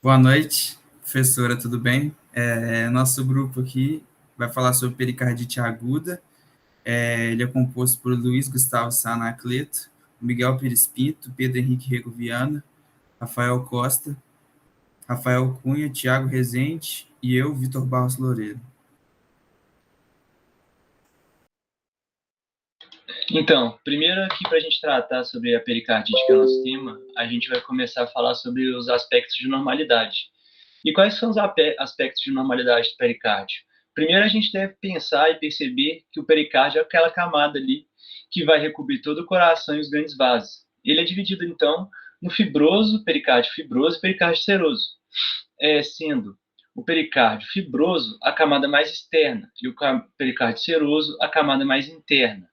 Boa noite, professora, tudo bem? Nosso grupo aqui vai falar sobre pericardite aguda. Ele é composto por Luiz Gustavo Sá Anacleto, Miguel Pires Pinto, Pedro Henrique Rego Viana, Rafael Costa, Rafael Cunha, Tiago Rezende e eu, Vitor Barros Loureiro. Então, primeiro aqui para a gente tratar sobre a pericardite, que é o nosso tema, a gente vai começar a falar sobre os aspectos de normalidade. E quais são os aspectos de normalidade do pericárdio? Primeiro, a gente deve pensar e perceber que o pericárdio é aquela camada ali que vai recobrir todo o coração e os grandes vasos. Ele é dividido, então, no pericárdio fibroso e pericárdio seroso, sendo o pericárdio fibroso a camada mais externa e o pericárdio seroso a camada mais interna.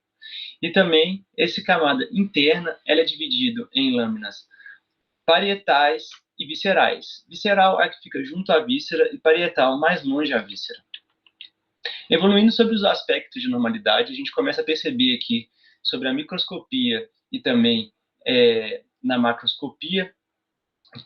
E também, essa camada interna ela é dividida em lâminas parietais e viscerais. Visceral é a que fica junto à víscera e parietal mais longe à víscera. Evoluindo sobre os aspectos de normalidade, a gente começa a perceber aqui sobre a microscopia e também na macroscopia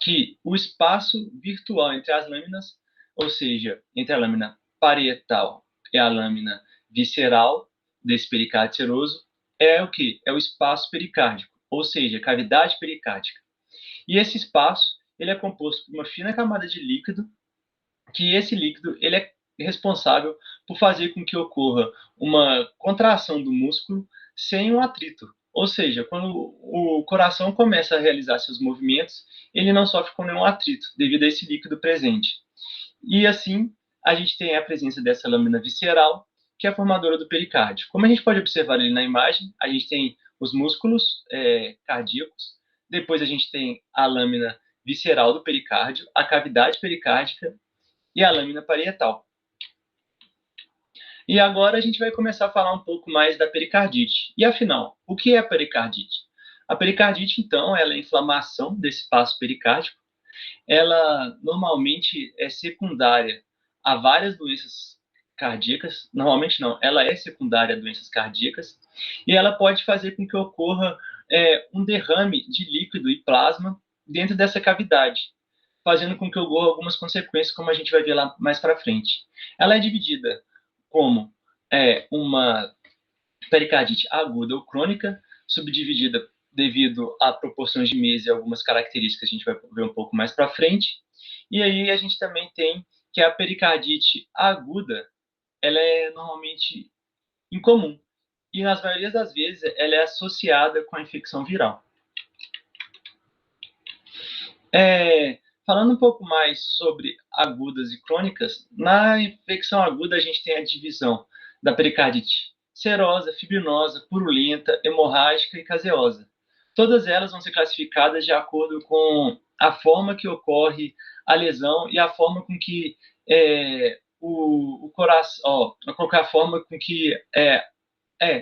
que o espaço virtual entre as lâminas, ou seja, entre a lâmina parietal e a lâmina visceral desse pericárdio seroso, é o que? É o espaço pericárdico, ou seja, cavidade pericárdica. E esse espaço ele é composto por uma fina camada de líquido, que esse líquido ele é responsável por fazer com que ocorra uma contração do músculo sem um atrito. Ou seja, quando o coração começa a realizar seus movimentos, ele não sofre com nenhum atrito devido a esse líquido presente. E assim, a gente tem a presença dessa lâmina visceral, que é a formadora do pericárdio. Como a gente pode observar ali na imagem, a gente tem os músculos cardíacos, depois a gente tem a lâmina visceral do pericárdio, a cavidade pericárdica e a lâmina parietal. E agora a gente vai começar a falar um pouco mais da pericardite. E afinal, o que é a pericardite? A pericardite, então, ela é a inflamação desse espaço pericárdico. Ela normalmente é secundária a várias doenças cardíacas. Normalmente não, ela é secundária a doenças cardíacas. E ela pode fazer com que ocorra um derrame de líquido e plasma dentro dessa cavidade, fazendo com que ocorra algumas consequências, como a gente vai ver lá mais para frente. Ela é dividida como uma pericardite aguda ou crônica, subdividida devido a proporções de meses e algumas características que a gente vai ver um pouco mais para frente. E aí a gente também tem que a pericardite aguda, ela é normalmente incomum. E nas maioria das vezes ela é associada com a infecção viral. Falando um pouco mais sobre agudas e crônicas, na infecção aguda a gente tem a divisão da pericardite serosa, fibrinosa, purulenta, hemorrágica e caseosa. Todas elas vão ser classificadas de acordo com a forma que ocorre a lesão e a forma com que o coração, a forma com que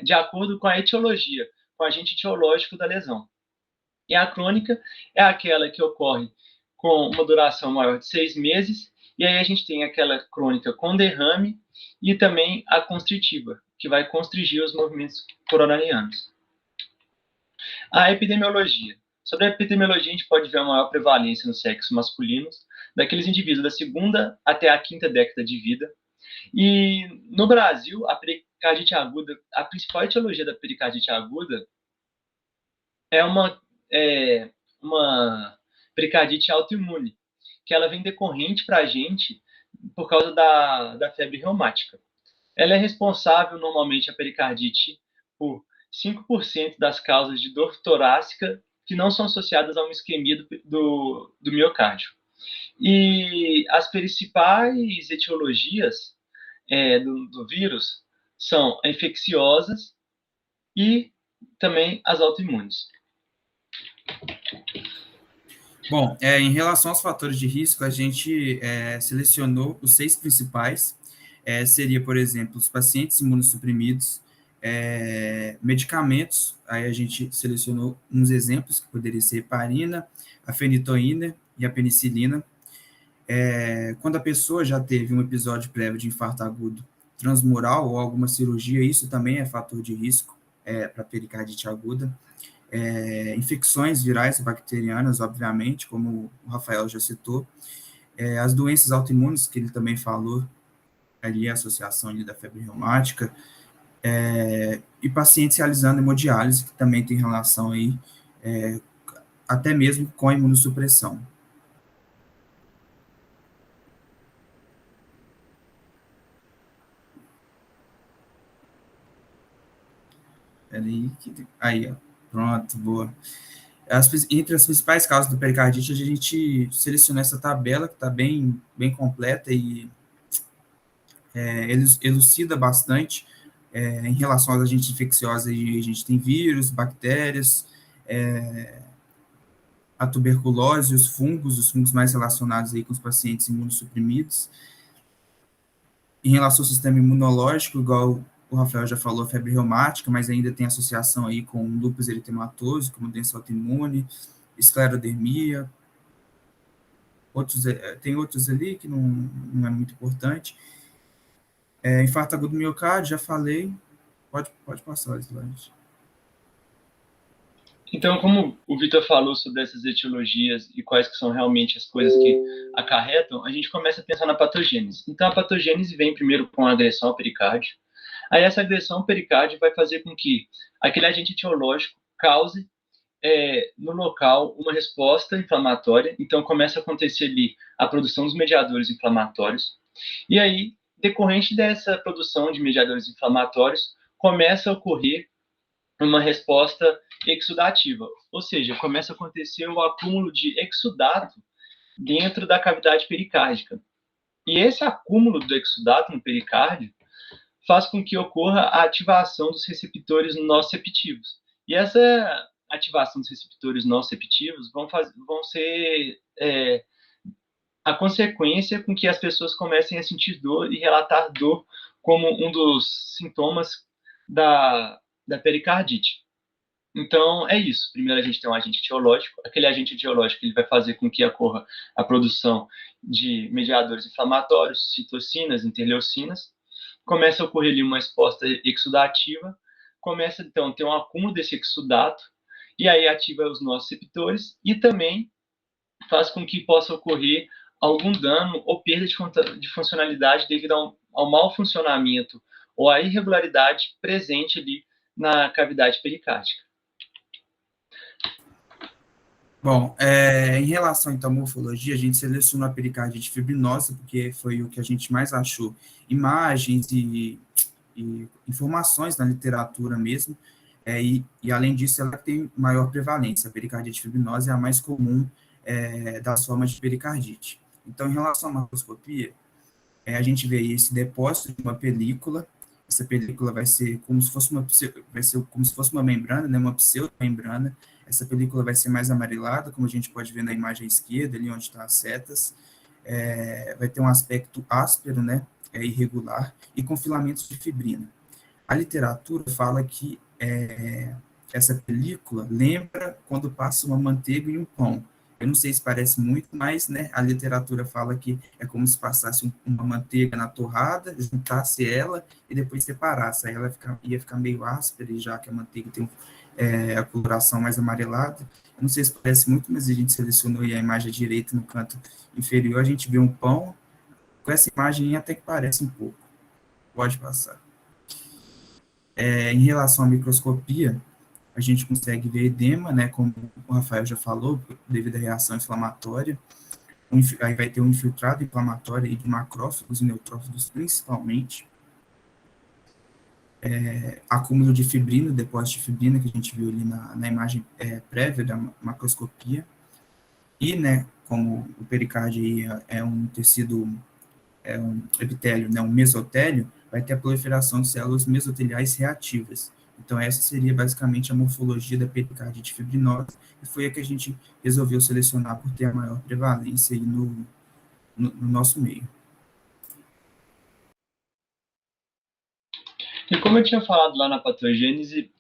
de acordo com a etiologia, com o agente etiológico da lesão. E a crônica é aquela que ocorre com uma duração maior de 6 meses, e aí a gente tem aquela crônica com derrame e também a constritiva, que vai constrigir os movimentos coronarianos. A epidemiologia. Sobre a epidemiologia, a gente pode ver a maior prevalência no sexo masculino, daqueles indivíduos da segunda até a quinta década de vida. E no Brasil, a pericardite aguda, a principal etiologia da pericardite aguda é uma pericardite autoimune, que ela vem decorrente para a gente por causa da febre reumática. Ela é responsável, normalmente, a pericardite, por 5% das causas de dor torácica que não são associadas a uma isquemia do miocárdio. E as principais etiologias do vírus são infecciosas e também as autoimunes. Bom, em relação aos fatores de risco, a gente selecionou os 6 principais. Seria, por exemplo, os pacientes imunossuprimidos, medicamentos, aí a gente selecionou uns exemplos, que poderia ser heparina, a fenitoína e a penicilina. Quando a pessoa já teve um episódio prévio de infarto agudo transmural ou alguma cirurgia, isso também é fator de risco para pericardite aguda. Infecções virais bacterianas, obviamente, como o Rafael já citou, As doenças autoimunes, que ele também falou, ali a associação ali da febre reumática, e pacientes realizando hemodiálise, que também tem relação aí, até mesmo com a imunossupressão. Aí, ó, pronto, boa. Entre as principais causas do pericardite, a gente selecionou essa tabela, que está bem completa e elucida bastante em relação aos agentes infecciosos. A gente tem vírus, bactérias, a tuberculose, os fungos mais relacionados aí com os pacientes imunossuprimidos. Em relação ao sistema imunológico, igual o Rafael já falou, a febre reumática, mas ainda tem associação aí com lúpus eritematoso, como doença autoimune, esclerodermia, tem outros ali que não é muito importante. Infarto agudo do miocárdio, já falei, pode passar o slide. Então, como o Vitor falou sobre essas etiologias e quais que são realmente as coisas que acarretam, a gente começa a pensar na patogênese. Então, a patogênese vem primeiro com a agressão ao pericárdio. Aí, essa agressão ao pericárdio vai fazer com que aquele agente etiológico cause no local uma resposta inflamatória. Então, começa a acontecer ali a produção dos mediadores inflamatórios. E aí, decorrente dessa produção de mediadores inflamatórios, começa a ocorrer uma resposta exudativa, ou seja, começa a acontecer o acúmulo de exudato dentro da cavidade pericárdica. E esse acúmulo do exudato no pericárdio faz com que ocorra a ativação dos receptores nociceptivos. E essa ativação dos receptores nociceptivos vão ser a consequência com que as pessoas comecem a sentir dor e relatar dor como um dos sintomas da pericardite. Então, é isso. Primeiro, a gente tem um agente etiológico. Aquele agente etiológico ele vai fazer com que ocorra a produção de mediadores inflamatórios, citocinas, interleucinas. Começa a ocorrer ali uma resposta exudativa. Começa, então, a ter um acúmulo desse exudato. E aí ativa os nossos receptores. E também faz com que possa ocorrer algum dano ou perda de funcionalidade devido ao mau funcionamento ou à irregularidade presente ali na cavidade pericárdica. Bom, em relação então à morfologia, a gente selecionou a pericardite fibrinosa, porque foi o que a gente mais achou imagens e informações na literatura mesmo, e além disso, ela tem maior prevalência. A pericardite fibrinosa é a mais comum das formas de pericardite. Então, em relação à macroscopia, a gente vê esse depósito de uma película. Essa película vai ser como se fosse uma membrana, né, uma pseudomembrana. Essa película vai ser mais amarelada, como a gente pode ver na imagem esquerda, ali onde estão as setas. Vai ter um aspecto áspero, né, irregular, e com filamentos de fibrina. A literatura fala que essa película lembra quando passa uma manteiga e um pão. Eu não sei se parece muito, mas né, a literatura fala que é como se passasse uma manteiga na torrada, juntasse ela e depois separasse. Aí ela ia ficar meio áspera, e já que a manteiga tem a coloração mais amarelada. Eu não sei se parece muito, mas a gente selecionou aí a imagem direita no canto inferior, a gente vê um pão. Com essa imagem até que parece um pouco. Pode passar. Em relação à microscopia, a gente consegue ver edema, né, como o Rafael já falou, devido à reação inflamatória. Aí vai ter um infiltrado inflamatório aí de macrófagos e neutrófagos principalmente. Acúmulo de fibrina, depósito de fibrina, que a gente viu ali na imagem prévia da macroscopia. E, né, como o pericárdio aí é um tecido, um epitélio, né, um mesotélio, vai ter a proliferação de células mesoteliais reativas. Então, essa seria basicamente a morfologia da pericardite fibrinosa, e foi a que a gente resolveu selecionar por ter a maior prevalência aí no nosso meio. E como eu tinha falado lá na patogênese,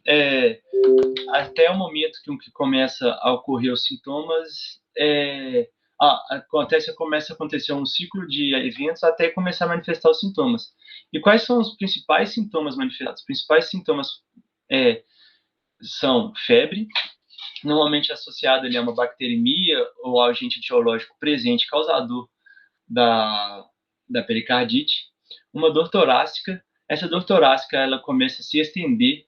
até o momento que começa a ocorrer os sintomas, começa a acontecer um ciclo de eventos até começar a manifestar os sintomas. E quais são os principais sintomas manifestados? Os principais sintomas são febre, normalmente associada ali a uma bacteremia ou agente etiológico presente causador da, da pericardite, uma dor torácica. Essa dor torácica ela começa a se estender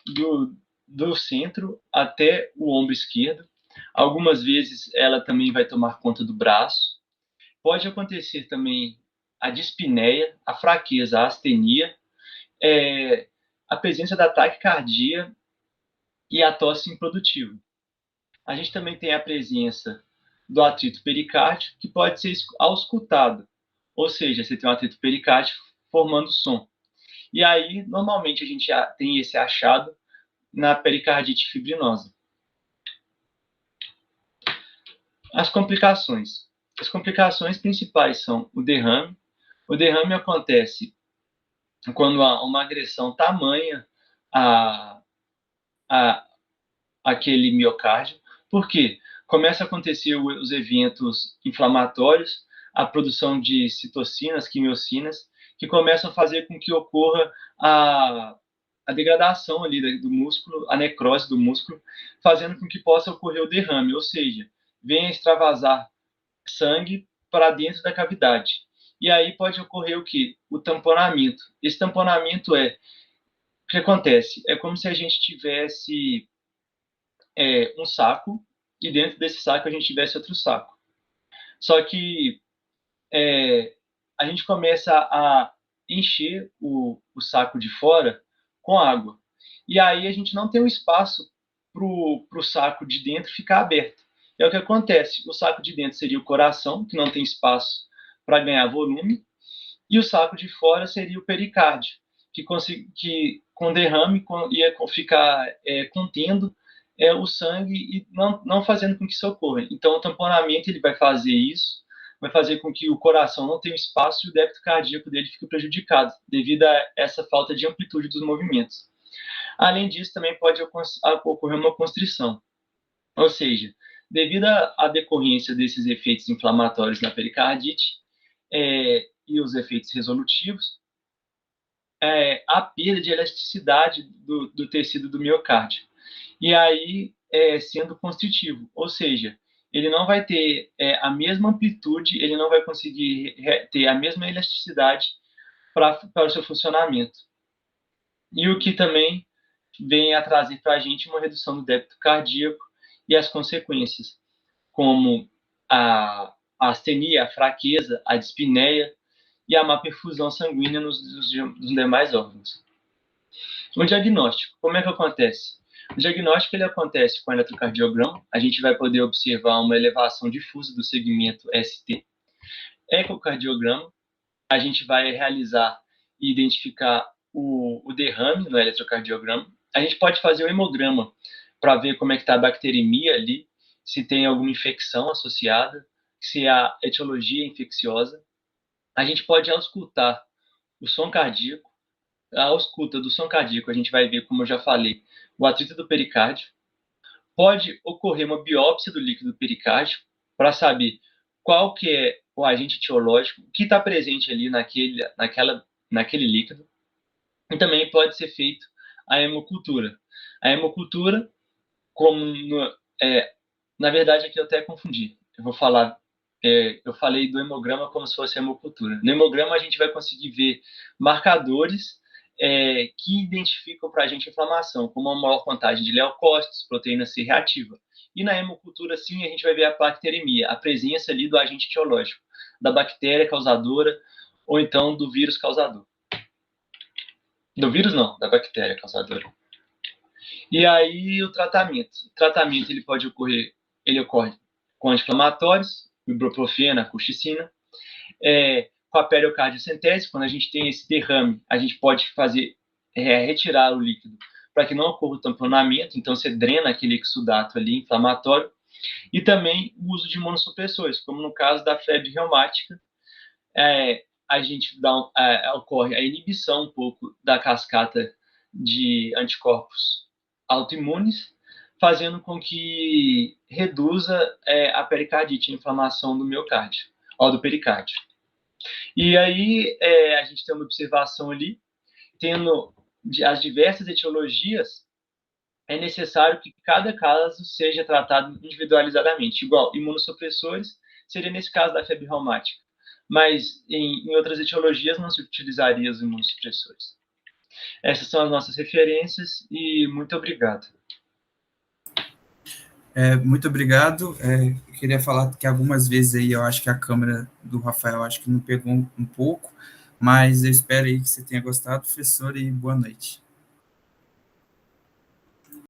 do, do centro até o ombro esquerdo. Algumas vezes ela também vai tomar conta do braço. Pode acontecer também a dispneia, a fraqueza, a astenia, a presença da taquicardia e a tosse improdutiva. A gente também tem a presença do atrito pericárdio, que pode ser auscultado, ou seja, você tem um atrito pericárdio formando som. E aí, normalmente, a gente tem esse achado na pericardite fibrinosa. As complicações. As complicações principais são o derrame. O derrame acontece quando há uma agressão tamanha a aquele miocárdio. Por quê? Começa a acontecer os eventos inflamatórios, a produção de citocinas, quimiocinas, que começam a fazer com que ocorra a degradação ali do músculo, a necrose do músculo, fazendo com que possa ocorrer o derrame, ou seja, venha extravasar sangue para dentro da cavidade. E aí pode ocorrer o quê? O tamponamento. Esse tamponamento o que acontece? É como se a gente tivesse um saco e dentro desse saco a gente tivesse outro saco. Só que a gente começa a encher o saco de fora com água. E aí a gente não tem um espaço para o saco de dentro ficar aberto. É o que acontece. O saco de dentro seria o coração, que não tem espaço para ganhar volume, e o saco de fora seria o pericárdio, que com derrame ia ficar contendo o sangue e não fazendo com que isso ocorra. Então, o tamponamento ele vai fazer isso, vai fazer com que o coração não tenha espaço e o débito cardíaco dele fique prejudicado, devido a essa falta de amplitude dos movimentos. Além disso, também pode ocorrer uma constrição, ou seja, devido à decorrência desses efeitos inflamatórios na pericardite e os efeitos resolutivos, a perda de elasticidade do tecido do miocárdio. E aí, sendo constritivo, ou seja, ele não vai ter a mesma amplitude, ele não vai conseguir ter a mesma elasticidade para o seu funcionamento. E o que também vem a trazer para a gente uma redução do débito cardíaco e as consequências, como a astenia, a fraqueza, a dispneia e a má perfusão sanguínea nos demais órgãos. O diagnóstico, como é que acontece? O diagnóstico ele acontece com o eletrocardiograma, a gente vai poder observar uma elevação difusa do segmento ST. Ecocardiograma, a gente vai realizar e identificar o derrame no eletrocardiograma. A gente pode fazer o hemograma para ver como é que está a bacteremia ali, se tem alguma infecção associada, se a etiologia é infecciosa. A gente pode auscultar o som cardíaco. A ausculta do som cardíaco, a gente vai ver, como eu já falei, o atrito do pericárdio. Pode ocorrer uma biópsia do líquido pericárdio para saber qual que é o agente etiológico que está presente ali naquele líquido. E também pode ser feito a hemocultura. A hemocultura, na verdade, aqui eu até confundi. Eu falei do hemograma como se fosse hemocultura. No hemograma, a gente vai conseguir ver marcadores que identificam para a gente a inflamação, como uma maior contagem de leucócitos, proteína C reativa. E na hemocultura, sim, a gente vai ver a bacteremia, a presença ali do agente etiológico, da bactéria causadora ou então do vírus causador. Do vírus não, da bactéria causadora. E aí o tratamento. O tratamento ele ocorre com anti-inflamatórios, ibuprofeno, colchicina, com a periocardiocentese, quando a gente tem esse derrame, a gente pode retirar o líquido para que não ocorra o tamponamento, então você drena aquele exudato ali inflamatório, e também o uso de imunossupressores, como no caso da febre reumática, a gente ocorre a inibição um pouco da cascata de anticorpos autoimunes, fazendo com que reduza a pericardite, a inflamação do miocárdio, ou do pericárdio. E aí a gente tem uma observação ali, tendo as diversas etiologias, é necessário que cada caso seja tratado individualizadamente. Igual imunossupressores, seria nesse caso da febre reumática. Mas em outras etiologias não se utilizaria os imunossupressores. Essas são as nossas referências e muito obrigado. Muito obrigado. Eu queria falar que algumas vezes aí eu acho que a câmera do Rafael acho que não pegou um pouco, mas eu espero aí que você tenha gostado, professor, e boa noite.